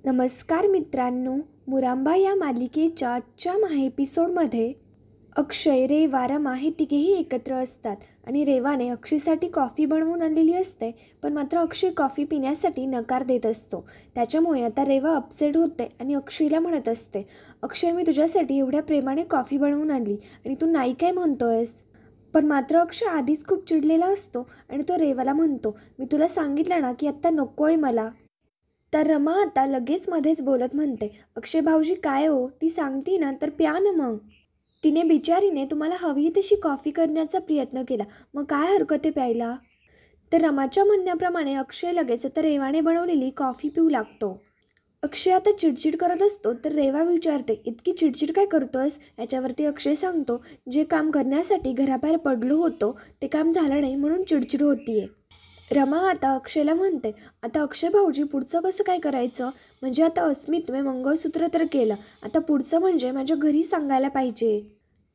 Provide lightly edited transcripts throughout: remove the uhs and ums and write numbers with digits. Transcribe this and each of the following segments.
नमस्कार मित्रांनो, मुरांबा या मालिकेच्या आजच्या एपिसोडमध्ये अक्षय, रेवा, रमा हे तिघेही एकत्र असतात आणि रेवाने अक्षयसाठी कॉफी बनवून आणलेली असते. पण मात्र अक्षय कॉफी पिण्यासाठी नकार देत असतो. त्याच्यामुळे आता रेवा अपसेट होते आणि अक्षयला म्हणत असते, अक्षय, मी तुझ्यासाठी एवढ्या प्रेमाने कॉफी बनवून आणली आणि तू नाही काय म्हणतोयस. पण मात्र अक्षय आधीच खूप चिडलेला असतो आणि तो रेवाला म्हणतो, मी तुला सांगितलं ना की आत्ता नकोय मला. तर रमा आता लगेच मध्येच बोलत म्हणते, अक्षय भाऊजी काय हो, ती सांगती ना तर प्या ना मग. तिने बिचारीने तुम्हाला हवी तशी कॉफी करण्याचा प्रयत्न केला, मग काय हरकत आहे प्यायला. तर रमाच्या म्हणण्याप्रमाणे अक्षय लगेच आता रेवाने बनवलेली कॉफी पिऊ लागतो. अक्षय आता चिडचिड करत असतो तर रेवा विचारते, इतकी चिडचिड काय करतोस. याच्यावरती अक्षय सांगतो, जे काम करण्यासाठी घराबाहेर पडलो होतो ते काम झालं नाही म्हणून चिडचिड होतीये. रमा आता अक्षयला म्हणते, आता अक्षय भाऊजी पुढचं कसं काय करायचं. म्हणजे आता अस्मितने मंगळसूत्र तर केलं, आता पुढचं म्हणजे माझ्या घरी सांगायला पाहिजे.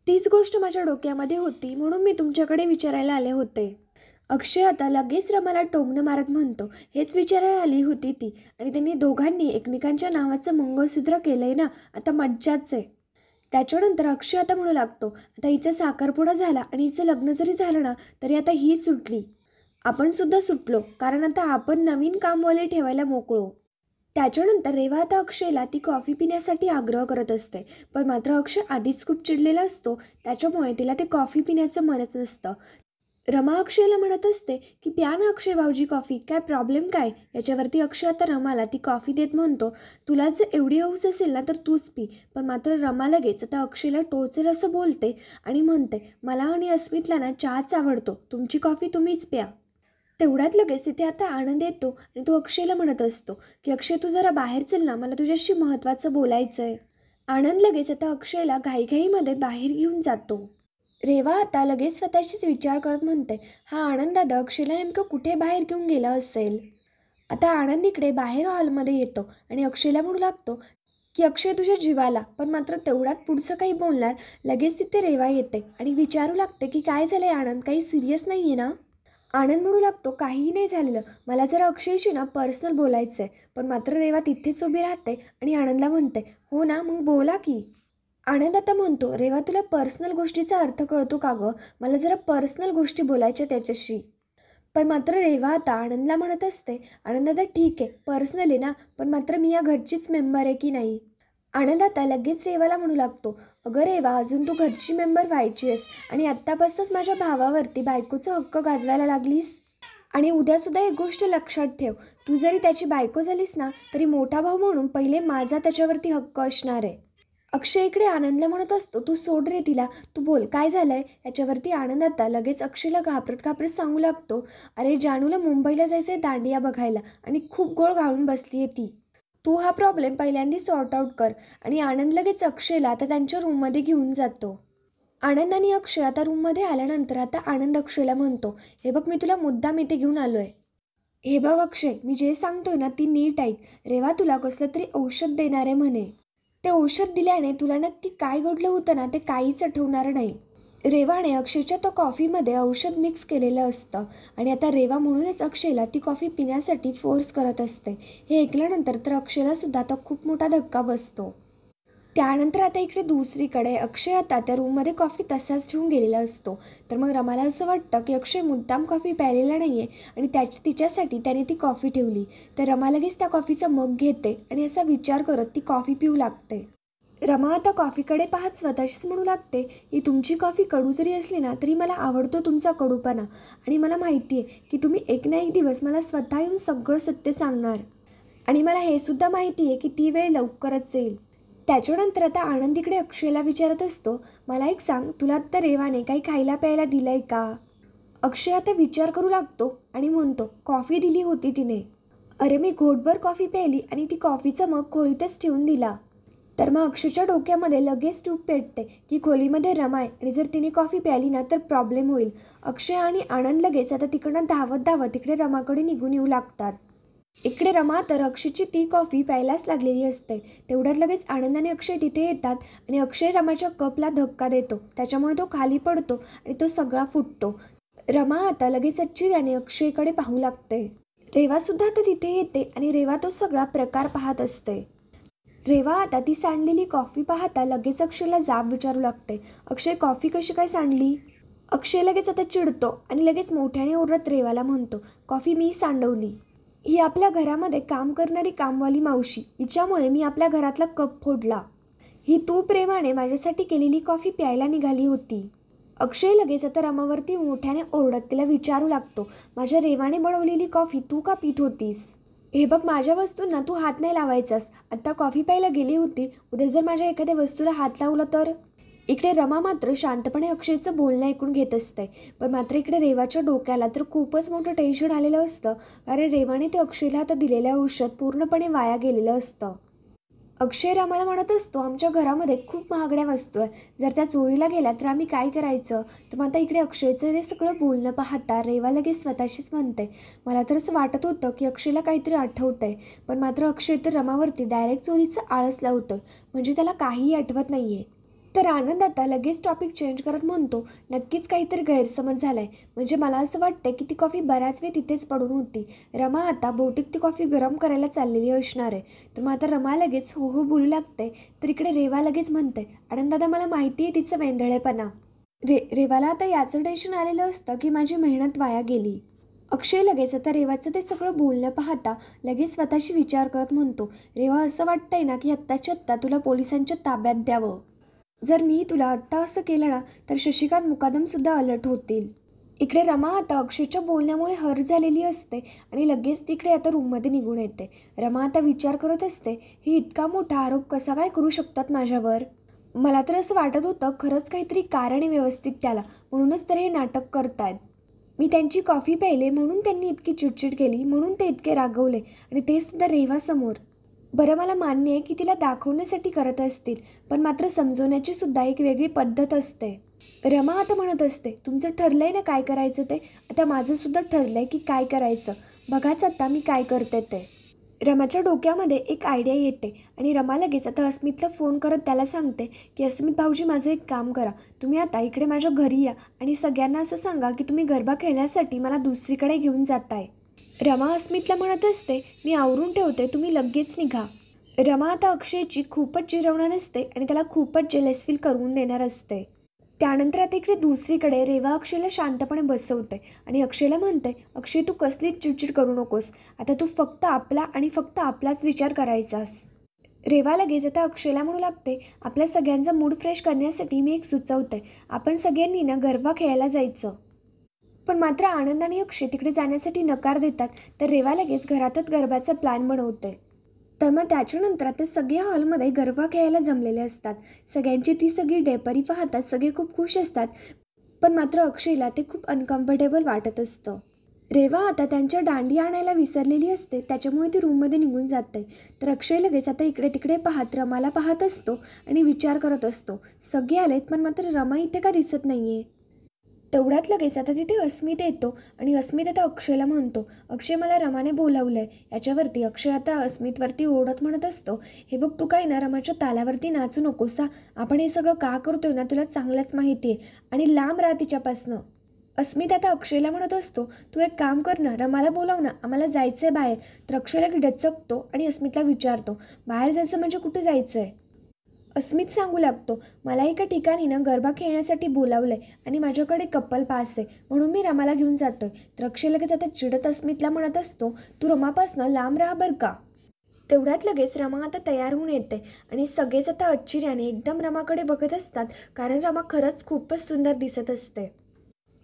तीच गोष्ट माझ्या डोक्यामध्ये होती म्हणून मी तुमच्याकडे विचारायला आले होते. अक्षय आता लगेच रमाला टोमणं मारत म्हणतो, हेच विचारायला आली होती ती, आणि त्यांनी दोघांनी एकमेकांच्या नावाचं मंगळसूत्र केलंय ना, आता मज्जाच आहे. त्याच्यानंतर अक्षय आता म्हणू लागतो, आता हिचा साखरपुडा झाला आणि हिचं लग्न जरी झालं ना तरी आता ही सुटली, आपण सुद्धा सुटलो, कारण आता आपण नवीन कामवाले ठेवायला मोकळो. त्याच्यानंतर रेवा आता अक्षयला ती कॉफी पिण्यासाठी आग्रह करत असते. पण मात्र अक्षय आधीच खूप चिडलेला असतो, त्याच्यामुळे तिला ते कॉफी पिण्याचं मनच नसतं. रमा अक्षयला म्हणत असते की प्या ना अक्षय भाऊजी कॉफी, काय प्रॉब्लेम काय. याच्यावरती अक्षय आता रमाला ती कॉफी देत म्हणतो, तुला जर एवढी हौस असेल ना तर तूच पी. पण मात्र रमा लगेच आता अक्षयला टोचेल असं बोलते आणि म्हणते, मला आणि अस्मितला ना चहाच आवडतो, तुमची कॉफी तुम्हीच प्या. तेवढ्यात लगेच तिथे आता आनंद येतो आणि तो अक्षयला म्हणत असतो की अक्षय, तू जरा बाहेर चल ना, मला तुझ्याशी महत्त्वाचं बोलायचं आहे. आनंद लगेच आता अक्षयला घाईघाईमध्ये बाहेर घेऊन जातो. रेवा आता लगेच स्वतःशीच विचार करत म्हणते, हा आनंद दादा अक्षयला नेमकं कुठे बाहेर घेऊन गेला असेल. आता आनंद इकडे बाहेर हॉलमध्ये येतो आणि अक्षयला म्हणू लागतो की अक्षय, तुझ्या जीवाला. पण मात्र तेवढ्यात पुढचं काही बोलणार लगेच तिथे रेवा येते आणि विचारू लागते की काय झालंय आनंद, काही सिरियस नाही आहे ना. आनंद म्हणू लागतो, काहीही नाही झालेलं, मला जरा अक्षयशी ना पर्सनल बोलायचं आहे. पण मात्र रेवा तिथेच उभी राहते आणि आनंदला म्हणते, हो ना मग बोला की. आनंद आता म्हणतो, रेवा तुला पर्सनल गोष्टीचा अर्थ कळतो का गं, मला जरा पर्सनल गोष्टी बोलायच्या त्याच्याशी. पण मात्र रेवा आता आनंदला म्हणत असते, आनंद आता ठीक आहे पर्सनल आहे ना, पण मात्र मी या घरचीच मेंबर आहे की नाही. आनंद आता लगेच रेवाला म्हणू लागतो, अगं रेवा, अजून तू घरची मेंबर व्हायची आहेस आणि आत्तापासूनच माझ्या भावावरती बायकोचा हक्क गाजवायला लागलीस. आणि उद्यासुद्धा एक गोष्ट लक्षात ठेव, तू जरी त्याची बायको झालीस ना तरी मोठा भाऊ म्हणून पहिले माझा त्याच्यावरती हक्क असणार आहे. अक्षय इकडे आनंदला म्हणत असतो, तू सोड रे तिला, तू बोल काय झालंय. याच्यावरती आनंद आता लगेच अक्षयला घाबरत घाबरत सांगू लागतो, अरे जानूला मुंबईला जायचंय दांडिया बघायला आणि खूप गोळ घालून बसली आहे ती. तू हा प्रॉब्लेम पहिल्यांदा सॉर्ट आउट कर. आणि आनंद लगेच अक्षयला आता त्यांच्या रूममध्ये घेऊन जातो. आनंद आणि अक्षय आता रूममध्ये आल्यानंतर आता आनंद अक्षयला म्हणतो, हे बघ, मी तुला मुद्दाम इथे घेऊन आलोय. हे बघ अक्षय, मी जे सांगतोय ना ती नीट ऐक. रेवा तुला कसलं तरी औषध देणार आहे म्हणे. ते औषध दिल्याने तुला नक्की काय घडलं होतं ना ते काहीच आठवणार नाही. रेवाने अक्षयच्या तो कॉफीमध्ये औषध मिक्स केलेलं असतं आणि आता रेवा म्हणूनच अक्षयला ती कॉफी पिण्यासाठी फोर्स करत असते. हे ऐकल्यानंतर तर अक्षयला सुद्धा आता खूप मोठा धक्का बसतो. त्यानंतर आता इकडे दुसरीकडे अक्षय आता त्या रूममध्ये कॉफी तसाच ठेवून गेलेला असतो. तर मग रमाला असं वाटतं की अक्षय मुद्दाम कॉफी प्यायलेला नाही आहे आणि तिच्यासाठी त्याने ती कॉफी ठेवली. तर रमा लगेच त्या कॉफीचा मग घेते आणि असा विचार करत ती कॉफी पिऊ लागते. रमा आता कॉफीकडे पाहत स्वतःशीच म्हणू लागते, ही तुमची कॉफी कडू जरी असली ना तरी मला आवडतो तुमचा कडूपणा, आणि मला माहिती आहे की तुम्ही एक ना एक दिवस मला स्वतः येऊन सगळं सत्य सांगणार. आणि मला हे सुद्धा माहिती आहे की ती वेळ लवकरच येईल. त्याच्यानंतर आता आनंद इकडे अक्षयला विचारत असतो, मला एक सांग, तुला आता रेवाने काही खायला प्यायला दिलंय का. अक्षय आता विचार करू लागतो आणि म्हणतो, कॉफी दिली होती तिने. अरे मी घोटभर कॉफी प्यायली आणि ती कॉफीचा मग खोलीतच ठेवून दिला. तर मग अक्षयच्या डोक्यामध्ये लगेच ट्यूब पेटते की खोलीमध्ये रमा आहे आणि जर तिने कॉफी प्यायली ना तर प्रॉब्लेम होईल. अक्षय आणि आनंद लगेच आता तिकडनं धावत धावत तिकडे रमाकडे निघून येऊ लागतात. इकडे रमा तर अक्षयची ती कॉफी प्यायलाच लागलेली असते. तेवढ्यात लगेच आनंद आणि अक्षय तिथे येतात आणि अक्षय रमाच्या कपला धक्का देतो, त्याच्यामुळे तो खाली पडतो आणि तो सगळा फुटतो. रमा आता लगेच आश्चर्याने अक्षयकडे पाहू लागते. रेवासुद्धा आता तिथे येते आणि रेवा तो सगळा प्रकार पाहत असते. रेवा आता ती सांडलेली कॉफी पाहता लगेच अक्षयला जाब विचारू लागते. अक्षय, कॉफी कशी काय सांडली? अक्षय लगेच आता चिडतो आणि लगेच मोठ्याने ओरडत रेवाला म्हणतो, कॉफी मी सांडवली. ही आपल्या घरामध्ये काम करणारी कामवाली मावशी, हिच्यामुळे मी आपल्या घरातला कप फोडला. ही तू प्रेमाने माझ्यासाठी केलेली कॉफी प्यायला निघाली होती. अक्षय लगेच आता रमावरती मोठ्याने ओरडत तिला विचारू लागतो, माझ्या रेवाने बनवलेली कॉफी तू का पित होतीस? हे बघ, माझ्या वस्तूंना तू हात नाही लावायचास. आत्ता कॉफी प्यायला गेली होती, उद्या जर माझ्या एखाद्या वस्तूला हात लावला तर? इकडे रमा मात्र शांतपणे अक्षयचं बोलणं ऐकून घेत असते. पण मात्र इकडे रेवाच्या डोक्याला तर खूपच मोठं टेन्शन आलेलं असतं, कारण रेवाने ते अक्षयला आता दिलेलं औषध पूर्णपणे वाया गेलेलं असतं. अक्षय रमाला म्हणत असतो, आमच्या घरामध्ये खूप महागड्या वस्तू आहे, जर त्या चोरीला गेल्या तर आम्ही काय करायचं? तर मग आता इकडे अक्षयचं हे सगळं बोलणं पाहता रेवा लगेच स्वतःशीच म्हणते, मला तर असं वाटत होतं की अक्षयला काहीतरी आठवतंय, पण मात्र अक्षय तर रमावरती डायरेक्ट चोरीचं आळस लावतोय, म्हणजे त्याला काहीही आठवत नाहीये. तर आनंद आता लगेच टॉपिक चेंज करत म्हणतो, नक्कीच काहीतरी गैरसमज झालाय, म्हणजे मला असं वाटतंय की ती कॉफी बऱ्याच वेळ तिथेच पडून होती. रमा आता बहुतेक ती कॉफी गरम करायला चाललेली असणार आहे. तर मग आता रमा लगेच हो हो बोलू लागते. तर इकडे रेवा लगेच म्हणते, आनंद दादा मला माहिती आहे तिचं वेंधळेपणा. रेवाला आता याचं टेन्शन आलेलं असतं की माझी मेहनत वाया गेली. अक्षय लगेच आता रेवाचं ते सगळं बोलणं पाहता लगेच स्वतःशी विचार करत म्हणतो, रेवा असं वाटतंय ना की आत्ताच्या आत्ता तुला पोलिसांच्या ताब्यात द्यावं. जर मी तुला आत्ता असं केलं ना तर शशिकांत मुकादमसुद्धा अलर्ट होतील. इकडे रमा आता अक्षयच्या बोलण्यामुळे हर झालेली असते आणि लगेच तिकडे आता रूममध्ये निघून येते. रमा आता विचार करत असते, हे इतका मोठा आरोप कसा काय करू शकतात माझ्यावर? मला तर असं वाटत होतं खरंच काहीतरी कारण आहे व्यवस्थित त्याला, म्हणूनच तर हे नाटक करतायत. मी त्यांची कॉफी प्यायले म्हणून त्यांनी इतकी चिडचिड केली, म्हणून ते इतके रागवले, आणि ते सुद्धा रेवासमोर. बरं, मला मान्य आहे की तिला दाखवण्यासाठी करत असतील, पण मात्र समजवण्याची सुद्धा एक वेगळी पद्धत असते. रमा आता म्हणत असते, तुमचं ठरलंय ना काय करायचं ते, आता माझं सुद्धा ठरलंय की काय करायचं, बघाच आता मी काय करते ते. रमाच्या डोक्यामध्ये एक आयडिया येते आणि रमा लगेच आता अस्मितला फोन करत त्याला सांगते की अस्मित भाऊजी, माझं एक काम करा, तुम्ही आता इकडे माझ्या घरी या आणि सगळ्यांना असं सांगा की तुम्ही गरबा खेळण्यासाठी मला दुसरीकडे घेऊन जाताय. रमा अस्मितला म्हणत असते, मी आवरून ठेवते, तुम्ही लगेच निघा. रमा आता अक्षयची खूपच चिरवणार असते आणि त्याला खूपच जेलस फील करून देणार असते. त्यानंतर आता इकडे दुसरीकडे रेवा अक्षयला शांतपणे बसवते आणि अक्षयला म्हणते, अक्षय तू कसलीच चिडचिड करू नकोस, आता तू फक्त आपला आणि फक्त आपलाच विचार करायचास. रेवा लगेच आता अक्षयला म्हणू लागते, आपल्या सगळ्यांचा मूड फ्रेश करण्यासाठी मी एक सुचवते, आपण सगळ्यांनी ना गरबा खेळायला जायचं. पण मात्र आनंद आणि अक्षय तिकडे जाण्यासाठी नकार देतात. तर रेवा लगेच घरातच गरबाचा प्लॅन बनवते. तर मग त्याच्यानंतर आता सगळे हॉलमध्ये गरबा खेळायला जमलेले असतात. सगळ्यांची ती सगळी डेपरी पाहतात सगळे खूप खुश असतात, पण मात्र अक्षयला ते खूप अनकम्फर्टेबल वाटत असतं. रेवा आता त्यांच्या दांडी आणायला विसरलेली असते, त्याच्यामुळे ती रूममध्ये निघून जाते. तर अक्षय लगेच आता इकडे तिकडे पाहत रमाला पाहत असतो आणि विचार करत असतो, सगळे आलेत पण मात्र रमा इथे का दिसत नाहीये? तेवढ्यात लगेच आता तिथे अस्मित येतो आणि अस्मित आता अक्षयला म्हणतो, अक्षय मला रमाने बोलावलंय. याच्यावरती अक्षय आता अस्मितवरती ओढत म्हणत असतो, हे बघ, तू काय ना रमाच्या तालावरती नाचू नकोस. आपण हे सगळं का करतोय ना तुला चांगलंच माहिती आहे, आणि लांब राहा तिच्यापासनं. अस्मित आता अक्षयला म्हणत असतो, तू एक काम कर ना, रमाला बोलाव ना, आम्हाला जायचंय बाहेर. तर अक्षयला डचकतो आणि अस्मितला विचारतो, बाहेर जायचं म्हणजे कुठे जायचंय? अस्मित सांगू लागतो, मला एका ठिकाणी ना गरबा खेळण्यासाठी बोलावलंय आणि माझ्याकडे कपल पास आहे, म्हणून मी रमाला घेऊन जातोय. तर अक्षय लगेच आता चिडत अस्मितला म्हणत असतो, तू रमापासनं लांब राहा बरं का. तेवढ्यात लगेच रमा आता तयार होऊन येते आणि सगळेच आता आश्चर्याने एकदम रमाकडे बघत असतात, कारण रमा खरंच खूपच सुंदर दिसत असते.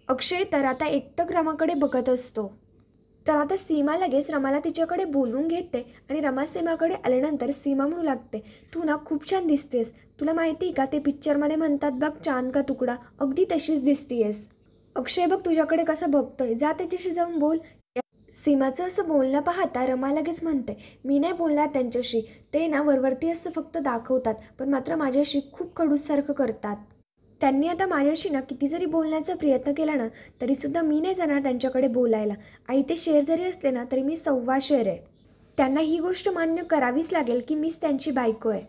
अक्षय तर आता एकटक रमाकडे बघत असतो. तर आता सीमा लगेच रमाला तिच्याकडे बोलवून घेते आणि रमा सीमाकडे आल्यानंतर सीमा म्हणू लागते, तू ना खूप छान दिसतेस. तुला माहिती का ते पिक्चरमध्ये म्हणतात बघ, चांद का तुकडा, अगदी तशीच दिसतीयस. अक्षय बघ तुझ्याकडे कसं बघतोय, जा त्याच्याशी जाऊन बोल. सीमाचं असं बोलणं पाहता रमा लगेच म्हणते, मी नाही बोलणार त्यांच्याशी, ते ना वरवरती असं फक्त दाखवतात, पण मात्र माझ्याशी खूप खडूससारखं करतात. त्यांनी आता माझ्याशी ना किती जरी बोलण्याचा प्रयत्न केला ना तरीसुद्धा मी नाही जाणार त्यांच्याकडे बोलायला. आई ते शेर जरी असले ना तरी मी 1.25 शेर आहे. त्यांना ही गोष्ट मान्य करावीच लागेल की मीच त्यांची बायको आहे.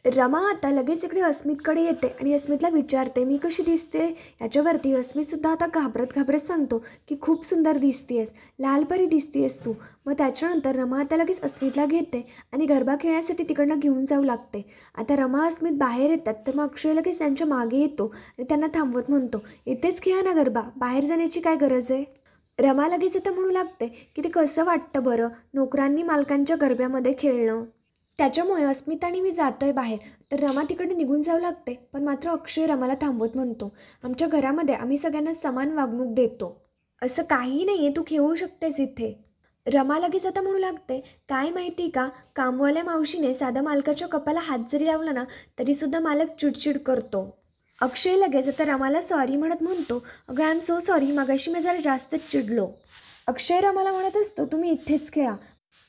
रमा आता लगेच इकडे अस्मितकडे येते आणि अस्मितला विचारते मी कशी दिसते. याच्यावरती अस्मितसुद्धा आता घाबरत घाबरत सांगतो की खूप सुंदर दिसतेस, लालपरी दिसतेस तू. मग त्याच्यानंतर रमा आता लगेच अस्मितला घेते आणि गरबा खेळण्यासाठी तिकडनं घेऊन जाऊ लागते. आता रमा अस्मित बाहेर येतात तर मग अक्षय लगेच त्यांच्या मागे येतो आणि त्यांना थांबवत म्हणतो इथेच खेळा ना गरबा, बाहेर जाण्याची काय गरज आहे. रमा लगेच आता म्हणू लागते की ते कसं वाटतं बरं नोकरांनी मालकांच्या गरब्यामध्ये खेळणं. त्याच्यामुळे अस्मिता आणि मी जातोय बाहेर. तर रमा तिकडे निघून जाऊ लागते पण मात्र अक्षय रमाला थांबवत म्हणतो आमच्या घरामध्ये आम्ही सगळ्यांना समान वागणूक देतो. असं काही नाही आहे, तू खेळू शकतेस इथे. रमा लगेच आता म्हणू लागते काय माहिती का, कामवाल्या मावशीने साधा मालकाच्या कपाला हात जरी लावला ना तरीसुद्धा मालक चिडचिड करतो. अक्षय लगेच आता रमाला सॉरी म्हणतो अगं आय एम सो सॉरी, मगाशी मी जरा जास्तच चिडलो. अक्षय रमाला म्हणत असतो तुम्ही इथेच खेळा.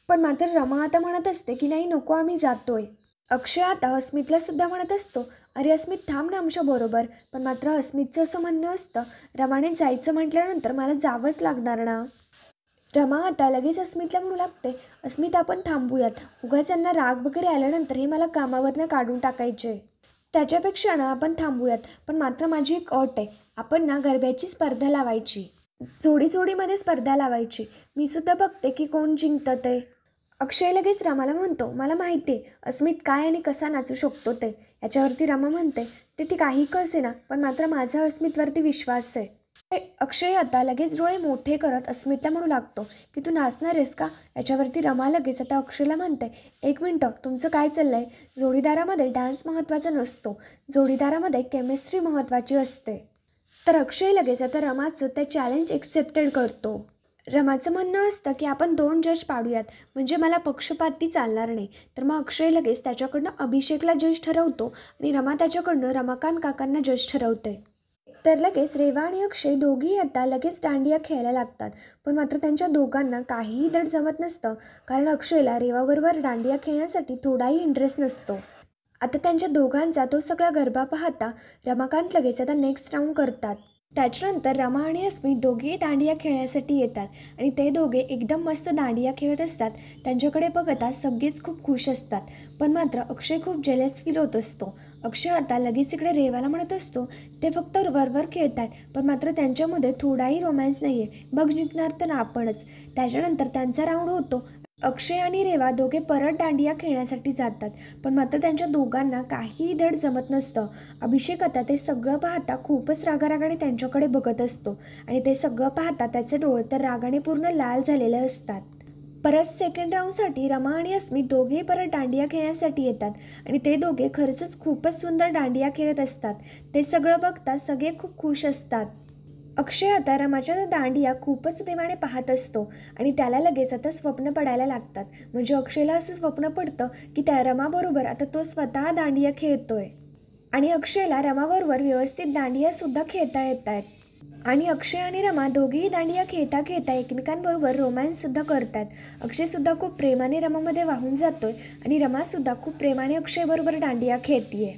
पण मात्र रमा आता म्हणत असते की नाही नको आम्ही जातोय. अक्षय आता अस्मितला सुद्धा म्हणत असतो अरे अस्मित थांब ना आमच्या बरोबर. पण मात्र अस्मितचं असं म्हणणं असतं रमाने जायचं म्हटल्यानंतर मला जावंच लागणार ना. रमा आता लगेच अस्मितला म्हणू लागते अस्मित आपण थांबूयात, उगाच त्यांना राग वगैरे आल्यानंतर हे मला कामावरनं काढून टाकायचे. त्याच्यापेक्षा ना आपण थांबूयात. पण मात्र माझी एक अट आहे, आपण ना गरब्याची स्पर्धा लावायची, जोडीमध्ये स्पर्धा लावायची. मी सुद्धा बघते की कोण जिंकतं ते. अक्षय लगेच रमाला म्हणतो मला माहिती आहे अस्मित काय आणि कसा नाचू शकतो ते. याच्यावरती रमा म्हणते ते काही कसे ना पण मात्र माझा अस्मितवरती विश्वास आहे. अक्षय आता लगेच डोळे मोठे करत अस्मितला म्हणू लागतो की तू नाचणार आहेस का. याच्यावरती रमा लगेच आता अक्षयला म्हणते एक मिनटं तुमचं काय चाललंय. जोडीदारामध्ये डान्स महत्त्वाचा नसतो, जोडीदारामध्ये केमिस्ट्री महत्त्वाची असते. तर अक्षय लगेच आता रमाचं ते चॅलेंज एक्सेप्टेड करतो. रमाचं म्हणणं असतं की आपण 2 जज पाडूयात म्हणजे मला पक्षपाती चालणार नाही. तर मग अक्षय लगेच त्याच्याकडनं अभिषेकला जज ठरवतो आणि रमा त्याच्याकडनं रमाकांत काकांना जज ठरवते. तर लगेच रेवा आणि अक्षय दोघेही आता लगेच दांडिया खेळायला लागतात. पण मात्र त्यांच्या दोघांना काहीही धड जमत नसतं कारण अक्षयला रेवाबरोबर दांडिया खेळण्यासाठी थोडाही इंटरेस्ट नसतो. आता त्यांच्या दोघांचा तो सगळा गरबा पाहता रमाकांत लगेच आता नेक्स्ट राऊंड करतात. त्याच्यानंतर रमा आणि अस्मित दोघेही दांडिया खेळण्यासाठी येतात आणि ते दोघे एकदम मस्त दांडिया खेळत असतात. त्यांच्याकडे बघता सगळेच खूप खुश असतात. पण मात्र अक्षय खूप जेलस फील होत असतो. अक्षय आता लगेच इकडे रेवाला म्हणत असतो ते फक्त वरवर खेळत आहेत पण मात्र त्यांच्यामध्ये थोडाही रोमॅन्स नाही आहे, बघ जिंकणार तर आपणच. त्याच्यानंतर त्यांचा राऊंड होतो. अक्षय आणि रेवा दोघे परत दांडिया खेळण्यासाठी जातात. पण मात्र त्यांच्या दोघांना काहीही धड जमत नसतं. अभिषेक आता ते सगळं पाहता खूपच रागारागाने त्यांच्याकडे बघत असतो आणि ते सगळं पाहता त्याचे डोळे तर रागाने पूर्ण लाल झालेले असतात. परत सेकंड राऊंडसाठी रमा आणि अस्मित दोघेही परत दांडिया खेळण्यासाठी येतात आणि ते दोघे खरंच खूपच सुंदर दांडिया खेळत असतात. ते सगळं बघता सगळे खूप खुश असतात. अक्षय आता रमाच्या दांडिया खूपच प्रेमाने पाहत असतो आणि त्याला लगेच आता स्वप्न पडायला लागतात. म्हणजे अक्षयला असं स्वप्न पडतं की त्या रमाबरोबर आता तो स्वतः दांडिया खेळतोय आणि अक्षयला रमाबरोबर व्यवस्थित दांडिया सुद्धा खेळता येत आहेत. आणि अक्षय आणि रमा दोघेही दांडिया खेळता खेळता एकमेकांबरोबर रोमॅन्स सुद्धा करतात. अक्षय सुद्धा खूप प्रेमाने रमामध्ये वाहून जातोय आणि रमा सुद्धा खूप प्रेमाने अक्षयबरोबर दांडिया खेळतीये.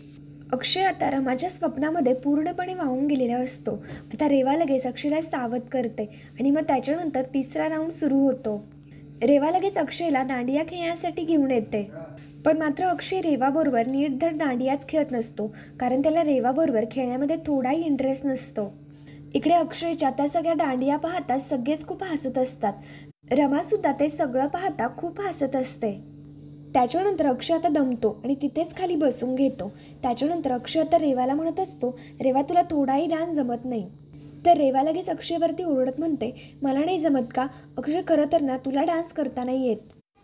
अक्षय आता रमाच्या स्वप्नामध्ये पूर्णपणे वाहून गेलेला असतो. आता रेवा लगेच अक्षयला सावध करते आणि मग त्याच्यानंतर तिसरा राऊंड सुरू होतो. रेवा लगेच अक्षयला दांडिया खेळण्यासाठी घेऊन येते. पण मात्र अक्षय रेवाबरोबर नीट धड दांडियाच खेळत नसतो कारण त्याला रेवाबरोबर खेळण्यामध्ये थोडाही इंटरेस्ट नसतो. इकडे अक्षयच्या त्या सगळ्या दांडिया पाहता सगळेच खूप हसत असतात. रमासुद्धा ते सगळं पाहता खूप हसत असते. त्याच्यानंतर अक्षय आता दमतो आणि तिथेच खाली बसून घेतो. त्याच्यानंतर अक्षय आता रेवाला म्हणत असतो रेवा तुला थोडाही डान्स जमत नाही. तर रेवा लगेच अक्षयवरती ओरडत म्हणते मला नाही जमत का. अक्षय खरं तर ना तुला डान्स करता नाही येत.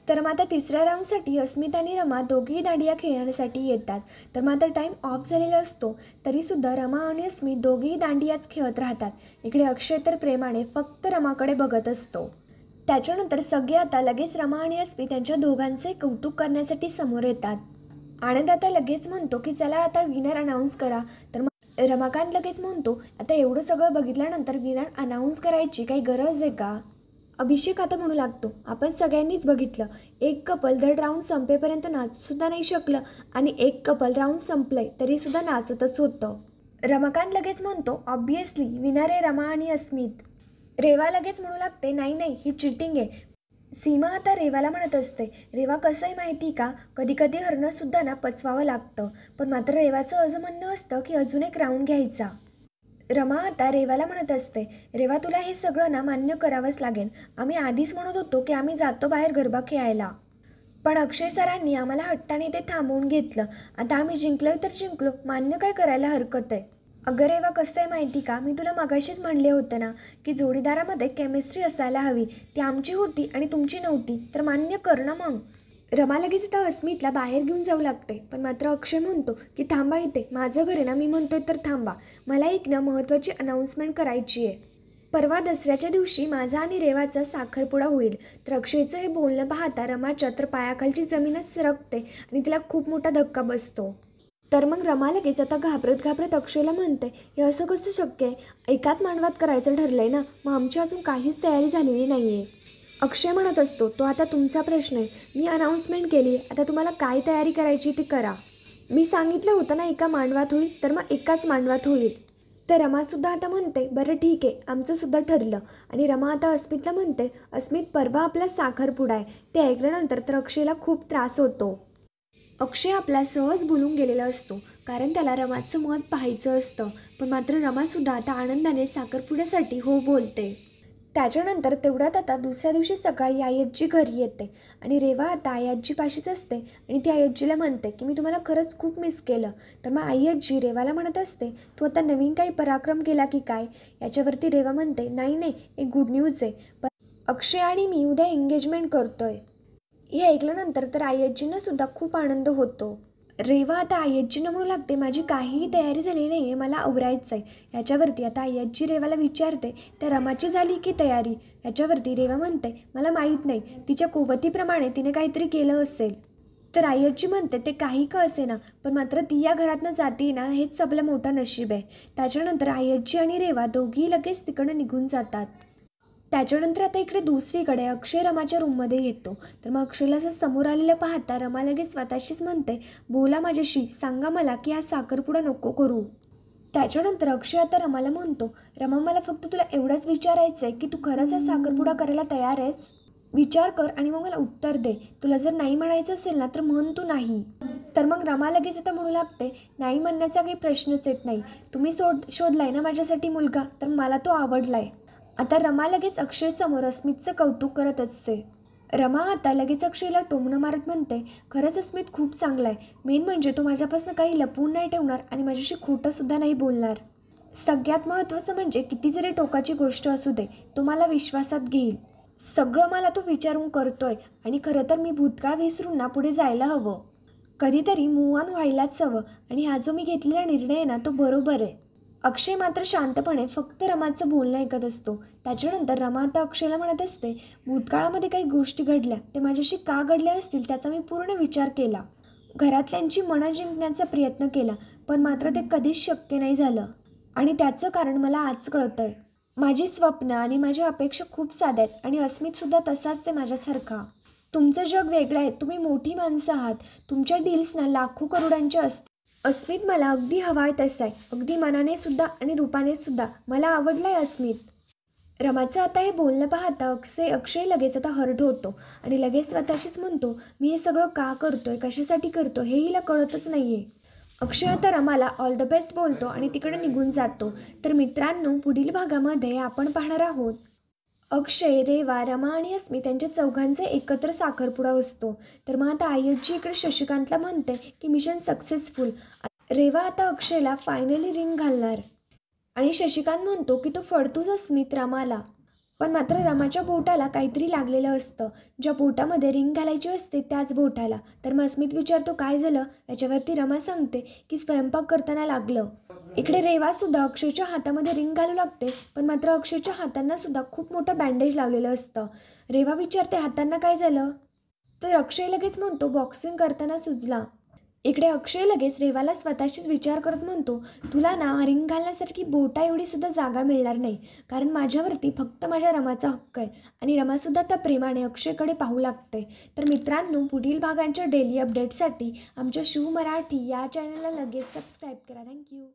तर मग आता तिसऱ्या राऊंडसाठी अस्मित आणि रमा दोघेही दांडिया खेळण्यासाठी येतात. तर मग आता टाईम ऑफ झालेला असतो तरीसुद्धा रमा आणि अस्मित दोघेही दांडियाच खेळत राहतात. इकडे अक्षय तर प्रेमाने फक्त रमाकडे बघत असतो. त्याच्यानंतर सगळे आता लगेच रमा आणि अस्मित त्यांच्या दोघांचे कौतुक करण्यासाठी समोर येतात. आनंद आता लगेच म्हणतो की चला आता विनर अनाऊन्स करा. तर मग रमाकांत लगेच म्हणतो आता एवढं सगळं बघितल्यानंतर विनर अनाऊन्स करायची काही गरज आहे का. अभिषेक आता म्हणू लागतो आपण सगळ्यांनीच बघितलं एक कपल दर राऊंड संपेपर्यंत नाचूसुद्धा नाही शकलं आणि एक कपल राऊंड संपलंय तरीसुद्धा नाचतच होतं. रमाकांत लगेच म्हणतो ऑब्विसली विनर आहे रमा आणि अस्मित. रेवा लगेच म्हणू लागते नाही नाही ही चिटिंग आहे. सीमा आता रेवाला म्हणत असते, रेवा कसं आहे माहिती का, कधी कधी हरणंसुद्धा ना पचवावं लागतं. पण मात्र रेवाचं असं म्हणणं असतं की अजून एक राऊंड घ्यायचा. रमा आता रेवाला म्हणत असते, रेवा तुला हे सगळं ना मान्य करावंच लागेल. आम्ही आधीच म्हणत होतो की आम्ही जातो बाहेर गरबा खेळायला. पण अक्षय सरांनी आम्हाला हट्टाने ते थांबवून घेतलं. आता आम्ही जिंकलोय तर जिंकलो, मान्य काय करायला हरकत आहे. अगं रेवा कसं आहे माहिती का, मी तुला मगाशीच म्हणले होते ना की जोडीदारामध्ये केमिस्ट्री असायला हवी. ती आमची होती आणि तुमची नव्हती, तर मान्य कर ना मग. रमा लगेच आता अस्मितला बाहेर घेऊन जाऊ लागते. पण मात्र अक्षय म्हणतो की थांबा इथे, माझं घर आहे ना, मी म्हणतोय तर थांबा. मला एक ना महत्त्वाची अनाऊन्समेंट करायची आहे. परवा दसऱ्याच्या दिवशी माझा आणि रेवाचा साखरपुडा होईल. तर अक्षयचं हे बोलणं पाहता रमाच्या तर पायाखालची जमीनच सरकते आणि तिला खूप मोठा धक्का बसतो. तर मग रमा लगेच आता घाबरत घाबरत अक्षयला म्हणते, हे असं कसं शक्य आहे, एकाच मांडवात करायचं ठरलंय ना, मग आमची अजून काहीच तयारी झालेली नाही आहे. अक्षय म्हणत असतो, तो आता तुमचा प्रश्न आहे. मी अनाऊन्समेंट केली, आता तुम्हाला काय तयारी करायची ती करा. मी सांगितलं होतं ना एका मांडवात होईल, तर मग एकाच मांडवात होईल. तर रमासुद्धा आता म्हणते, बरं ठीक आहे, आमचंसुद्धा ठरलं. आणि रमा आता अस्मितला म्हणते, अस्मित परवा आपला साखरपुडा आहे. ते ऐकल्यानंतर तर अक्षयला खूप त्रास होतो. अक्षय आपला सहज बोलून गेलेला असतो, कारण त्याला रमाचं मत पाहायचं असतं. पण मात्र रमासुद्धा आता आनंदाने साखरपुड्यासाठी हो बोलते. त्याच्यानंतर तेवढ्यात आता दुसऱ्या दिवशी सकाळी आय्याजी घरी येते. आणि रेवा आता आय्याजीपाशीच असते आणि ती आय्याजीला म्हणते की मी तुम्हाला खरंच खूप मिस केलं. तर मग आय्याजी रेवाला म्हणत असते, तू आता नवीन काही पराक्रम केला की काय. याच्यावरती रेवा म्हणते, नाही नाही, एक गुड न्यूज आहे. पण अक्षय आणि मी उद्या एंगेजमेंट करतोय. हे ऐकल्यानंतर तर आय्याजींना सुद्धा खूप आनंद होतो. रेवा आता आय्याजींना म्हणू लागते, माझी काहीही तयारी झाली नाही आहे, मला आवरायचं आहे. याच्यावरती आता आय्याजी रेवाला विचारते, त्या रमाची झाली की तयारी. याच्यावरती रेवा म्हणते, मला माहीत नाही, तिच्या कुवतीप्रमाणे तिने काहीतरी केलं असेल. तर आय्याजी म्हणते, ते काही का असेना, पण मात्र ती या घरातनं जाते ना, हेच आपलं मोठं नशीब आहे. त्याच्यानंतर आय्याजी आणि रेवा दोघीही लगेच तिकडं निघून जातात. त्याच्यानंतर आता इकडे दुसरीकडे अक्षय रमाच्या रूममध्ये येतो. तर मग अक्षयला असं समोर आलेलं पाहता रमा लगेच स्वतःशीच म्हणते, बोला माझ्याशी, सांगा मला की हा साखरपुडा नको करू. त्याच्यानंतर अक्षय आता रमाला म्हणतो, रमा मला फक्त तुला एवढंच विचारायचं आहे की तू खरंच हा साखरपुडा करायला तयार आहेस. विचार कर आणि मग मला उत्तर दे. तुला जर नाही म्हणायचं असेल ना तर म्हण तू नाही. तर मग रमा लगेच आता म्हणू लागते, नाही म्हणण्याचा काही प्रश्नच येत नाही. तुम्ही शोधलाय ना माझ्यासाठी मुलगा, तर मला तो आवडलाय. आता रमा लगेच अक्षय समोर अस्मितचं कौतुक करत असते. रमा आता लगेच अक्षयला टोमणं मारत म्हणते, खरंच अस्मित खूप चांगला आहे. मेन म्हणजे तो माझ्यापासून काही लपवून नाही ठेवणार आणि माझ्याशी खोटंसुद्धा नाही बोलणार. सगळ्यात महत्त्वाचं म्हणजे किती जरी टोकाची गोष्ट असू दे, तो मला विश्वासात घेईल. सगळं मला तो विचारून करतोय आणि खरं तर मी भूतकाळ विसरून ना पुढे जायला हवं. कधीतरी मूव ऑन व्हायलाच हवं आणि हा जो मी घेतलेला निर्णय आहे ना, तो बरोबर आहे. अक्षय मात्र शांतपणे फक्त रमाचं बोलणं ऐकत असतो. त्याच्यानंतर रमा आता अक्षयला म्हणत असते, भूतकाळामध्ये काही गोष्टी घडल्या, ते माझ्याशी का घडल्या असतील त्याचा मी पूर्ण विचार केला. घरातल्यांची मनं जिंकण्याचा प्रयत्न केला, पण मात्र ते कधीच शक्य नाही झालं. आणि त्याचं कारण मला आज कळतंय. माझी स्वप्न आणि माझ्या अपेक्षा खूप साध्या आहेत आणि अस्मितसुद्धा तसाच आहे माझ्यासारखा. तुमचं जग वेगळं आहे, तुम्ही मोठी माणसं आहात, तुमच्या डील्सना लाखो करोडांच्या असतात. अस्मित मला अगदी हवाय तसा आहे, अगदी मनाने सुद्धा आणि रूपाने सुद्धा. मला आवडलाय अस्मित. रमाचं आता हे बोलणं पाहता अक्षय लगेच आता हर्ट होतो आणि लगेच स्वतःशीच म्हणतो, मी हे सगळं का करतोय, कशासाठी करतो हे हिला कळतच नाहीये. अक्षय आता रमाला ऑल द बेस्ट बोलतो आणि तिकडे निघून जातो. तर मित्रांनो, पुढील भागामध्ये आपण पाहणार आहोत अक्षय, रेवा, रमा आणि अस्मित यांच्या चौघांचा एकत्र साखरपुडा असतो. तर मग आता आय्याजी इकडे शशिकांतला म्हणते की मिशन सक्सेसफुल. रेवा आता अक्षयला फायनली रिंग घालणार आणि शशिकांत म्हणतो की तो फडतूच अस्मित रमाला. पण मात्र रमाच्या बोटाला काहीतरी लागलेलं असतं, ज्या बोटामध्ये रिंग घालायची असते त्याच बोटाला. तर मग अस्मित विचारतो काय झालं. याच्यावरती रमा सांगते की स्वयंपाक करताना लागलं. इकडे रेवासुद्धा अक्षयच्या हातामध्ये रिंग घालू लागते, पण मात्र अक्षयच्या हातांना सुद्धा खूप मोठं बँडेज लावलेलं असतं. रेवा विचारते हातांना काय झालं. तर अक्षय लगेच म्हणतो बॉक्सिंग करताना सुजला. इकडे अक्षय लगेच रेवाला स्वतःशीच विचार करत म्हणतो, तुला ना रिंग घालण्यासारखी बोटा एवढी सुद्धा जागा मिळणार नाही, कारण माझ्यावरती फक्त माझ्या रमाचा हक्क आहे. आणि रमासुद्धा त्या प्रेमाने अक्षयकडे पाहू लागते. तर मित्रांनो, पुढील भागांच्या डेली अपडेटसाठी आमच्या शिव मराठी या चॅनलला लगेच सबस्क्राईब करा. थँक्यू.